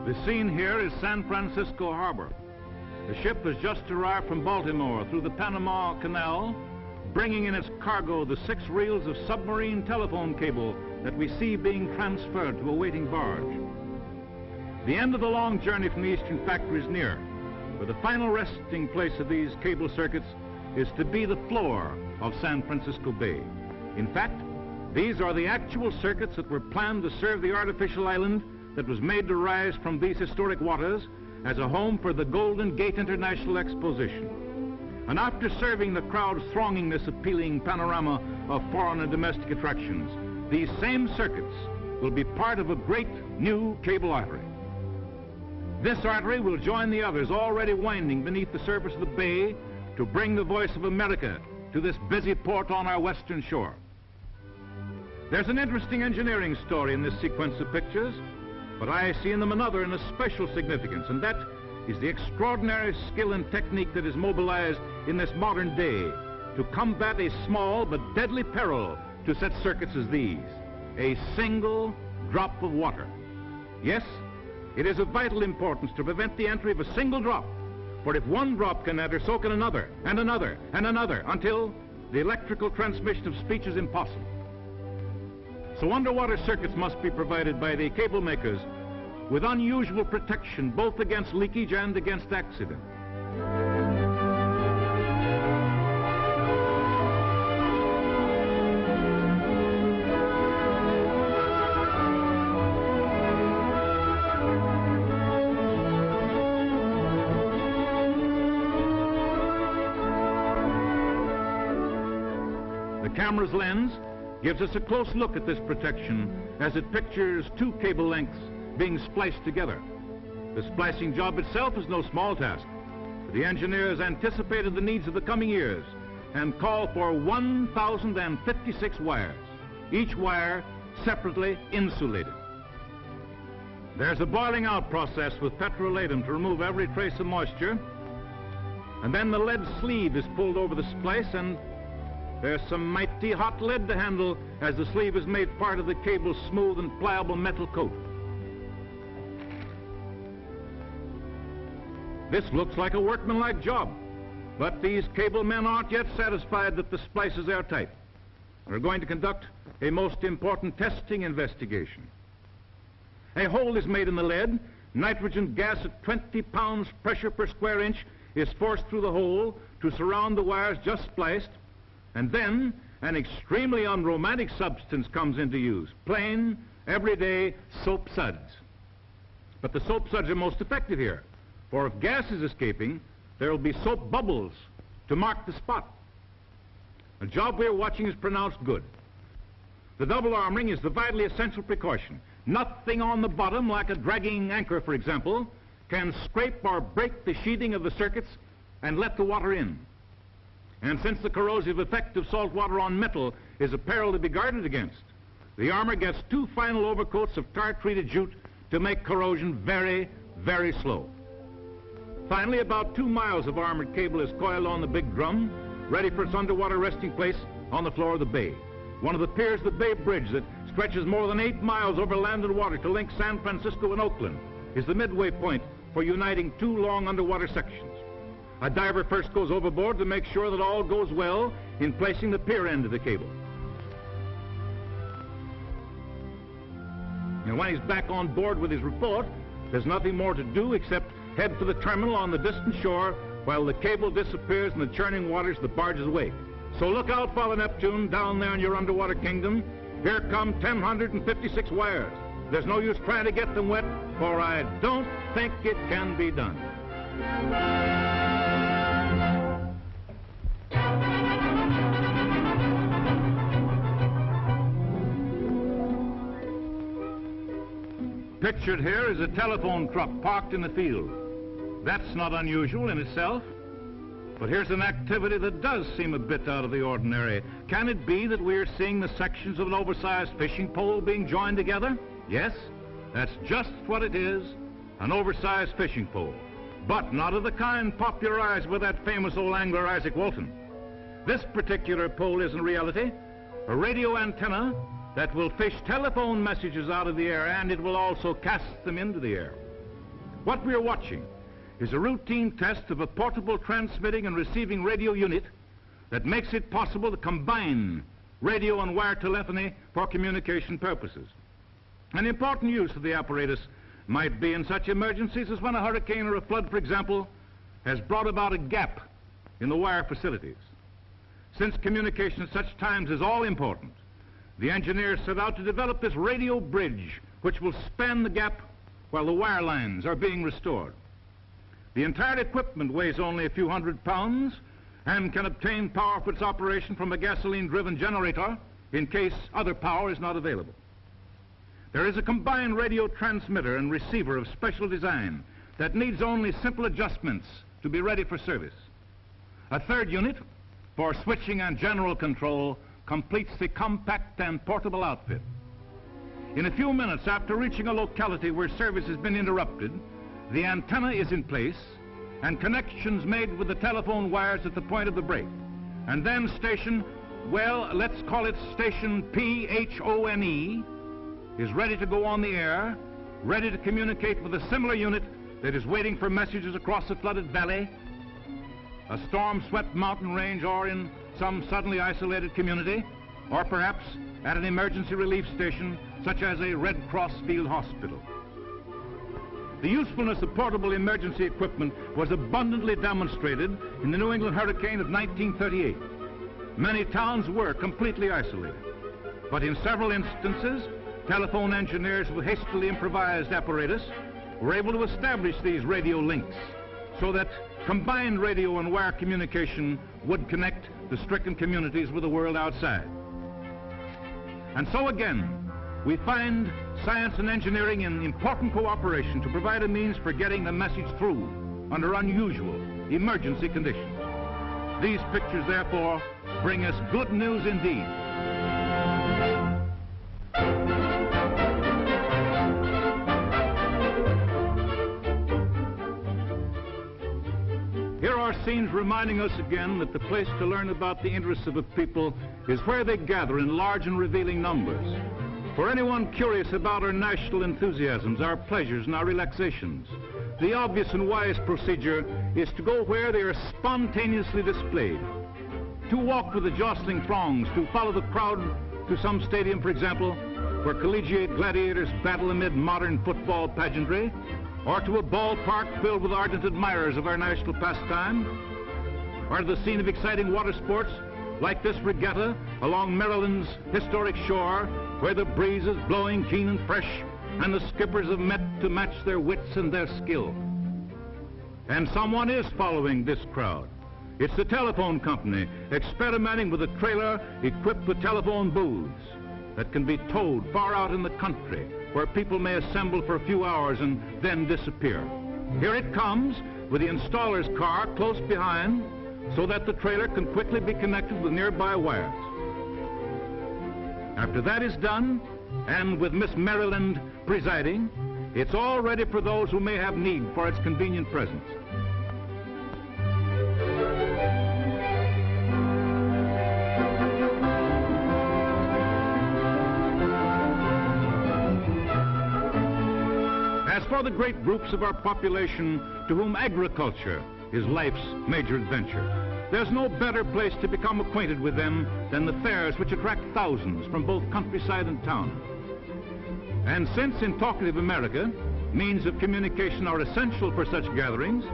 The scene here is San Francisco Harbor. The ship has just arrived from Baltimore through the Panama Canal, bringing in its cargo the 6 reels of submarine telephone cable that we see being transferred to a waiting barge. The end of the long journey from the eastern factory is near, where the final resting place of these cable circuits is to be the floor of San Francisco Bay. In fact, these are the actual circuits that were planned to serve the artificial island that was made to rise from these historic waters as a home for the Golden Gate International Exposition. And after serving the crowds thronging this appealing panorama of foreign and domestic attractions, these same circuits will be part of a great new cable artery. This artery will join the others already winding beneath the surface of the bay to bring the voice of America to this busy port on our western shore. There's an interesting engineering story in this sequence of pictures, but I see in them another and a special significance, and that is the extraordinary skill and technique that is mobilized in this modern day to combat a small but deadly peril to such circuits as these: a single drop of water. Yes, it is of vital importance to prevent the entry of a single drop, for if one drop can enter, so can another, and another, and another, until the electrical transmission of speech is impossible. So underwater circuits must be provided by the cable makers with unusual protection, both against leakage and against accident. The camera's lens gives us a close look at this protection as it pictures 2 cable lengths being spliced together. The splicing job itself is no small task. The engineers anticipated the needs of the coming years and called for 1,056 wires, each wire separately insulated. There's a boiling out process with petrolatum to remove every trace of moisture, and then the lead sleeve is pulled over the splice, and there's some mighty hot lead to handle as the sleeve is made part of the cable's smooth and pliable metal coat. This looks like a workmanlike job, but these cable men aren't yet satisfied that the splice is airtight. They're going to conduct a most important testing investigation. A hole is made in the lead. Nitrogen gas at 20 pounds pressure per square inch is forced through the hole to surround the wires just spliced, and then an extremely unromantic substance comes into use: plain, everyday soap suds. But the soap suds are most effective here, for if gas is escaping, there will be soap bubbles to mark the spot. The job we're watching is pronounced good. The double armoring is the vitally essential precaution. Nothing on the bottom, like a dragging anchor, for example, can scrape or break the sheathing of the circuits and let the water in. And since the corrosive effect of salt water on metal is a peril to be guarded against, the armor gets 2 final overcoats of tar-treated jute to make corrosion very, very slow. Finally, about 2 miles of armored cable is coiled on the big drum, ready for its underwater resting place on the floor of the bay. One of the piers of the Bay Bridge that stretches more than 8 miles over land and water to link San Francisco and Oakland is the midway point for uniting 2 long underwater sections. A diver first goes overboard to make sure that all goes well in placing the pier end of the cable. And when he's back on board with his report, there's nothing more to do except head for the terminal on the distant shore while the cable disappears in the churning waters of the barge's wake. So look out, Father Neptune, down there in your underwater kingdom. Here come 1,056 wires. There's no use trying to get them wet, for I don't think it can be done. Pictured here is a telephone truck parked in the field. That's not unusual in itself. But here's an activity that does seem a bit out of the ordinary. Can it be that we're seeing the sections of an oversized fishing pole being joined together? Yes, that's just what it is, an oversized fishing pole. But not of the kind popularized by that famous old angler Isaac Walton. This particular pole is in reality a radio antenna that will fish telephone messages out of the air, and it will also cast them into the air. What we are watching is a routine test of a portable transmitting and receiving radio unit that makes it possible to combine radio and wire telephony for communication purposes. An important use of the apparatus might be in such emergencies as when a hurricane or a flood, for example, has brought about a gap in the wire facilities. Since communication at such times is all important, the engineers set out to develop this radio bridge which will span the gap while the wire lines are being restored. The entire equipment weighs only a few hundred pounds and can obtain power for its operation from a gasoline-driven generator in case other power is not available. There is a combined radio transmitter and receiver of special design that needs only simple adjustments to be ready for service. A third unit for switching and general control completes the compact and portable outfit. In a few minutes after reaching a locality where service has been interrupted, the antenna is in place and connections made with the telephone wires at the point of the break. And then station, well, let's call it station PHONE, is ready to go on the air, ready to communicate with a similar unit that is waiting for messages across a flooded valley, a storm-swept mountain range, or in some suddenly isolated community, or perhaps at an emergency relief station such as a Red Cross field hospital. The usefulness of portable emergency equipment was abundantly demonstrated in the New England hurricane of 1938. Many towns were completely isolated, but in several instances, telephone engineers with hastily improvised apparatus were able to establish these radio links so that combined radio and wire communication would connect the stricken communities with the world outside. And so again, we find science and engineering in important cooperation to provide a means for getting the message through under unusual emergency conditions. These pictures, therefore, bring us good news indeed. Here are scenes reminding us again that the place to learn about the interests of a people is where they gather in large and revealing numbers. For anyone curious about our national enthusiasms, our pleasures, and our relaxations, the obvious and wise procedure is to go where they are spontaneously displayed. To walk with the jostling throngs, to follow the crowd to some stadium, for example, where collegiate gladiators battle amid modern football pageantry, or to a ballpark filled with ardent admirers of our national pastime, or to the scene of exciting water sports like this regatta along Maryland's historic shore, where the breeze is blowing keen and fresh and the skippers have met to match their wits and their skill. And someone is following this crowd. It's the telephone company experimenting with a trailer equipped with telephone booths that can be towed far out in the country where people may assemble for a few hours and then disappear. Here it comes with the installer's car close behind so that the trailer can quickly be connected with nearby wires. After that is done, and with Miss Maryland presiding, it's all ready for those who may have need for its convenient presence. As for the great groups of our population to whom agriculture is life's major adventure, there's no better place to become acquainted with them than the fairs which attract thousands from both countryside and town. And since in talkative America, means of communication are essential for such gatherings,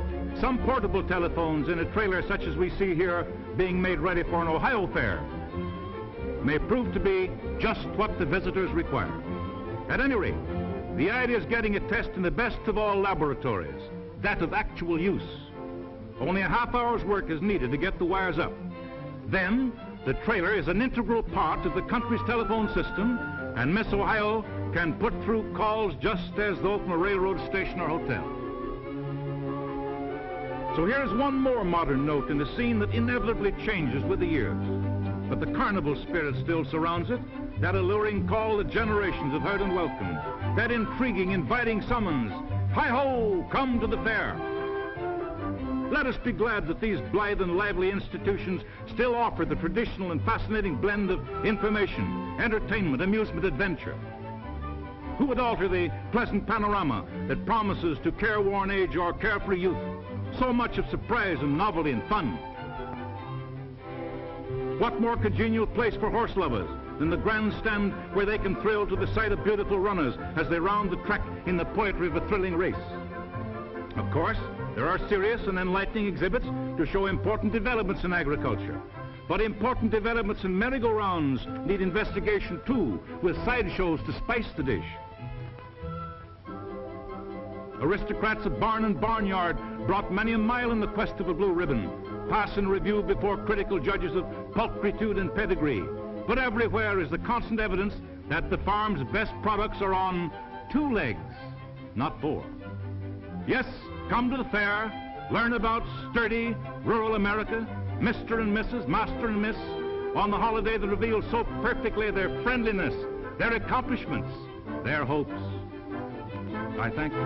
some portable telephones in a trailer such as we see here being made ready for an Ohio fair may prove to be just what the visitors require. At any rate, the idea is getting a test in the best of all laboratories, that of actual use. Only a half hour's work is needed to get the wires up. Then, the trailer is an integral part of the country's telephone system, and Miss Ohio can put through calls just as though from a railroad station or hotel. So here's one more modern note in a scene that inevitably changes with the years. But the carnival spirit still surrounds it, that alluring call that generations have heard and welcomed, that intriguing, inviting summons, "Hi-ho, come to the fair." Let us be glad that these blithe and lively institutions still offer the traditional and fascinating blend of information, entertainment, amusement, adventure. Who would alter the pleasant panorama that promises to careworn age or carefree youth so much of surprise and novelty and fun? What more congenial place for horse lovers than the grandstand where they can thrill to the sight of beautiful runners as they round the track in the poetry of a thrilling race? Of course, there are serious and enlightening exhibits to show important developments in agriculture. But important developments in merry-go-rounds need investigation too, with sideshows to spice the dish. Aristocrats of barn and barnyard brought many a mile in the quest of a blue ribbon, pass in review before critical judges of pulchritude and pedigree. But everywhere is the constant evidence that the farm's best products are on 2 legs, not 4. Yes, come to the fair, learn about sturdy rural America, Mr. and Mrs., Master and Miss, on the holiday that reveals so perfectly their friendliness, their accomplishments, their hopes. I thank you.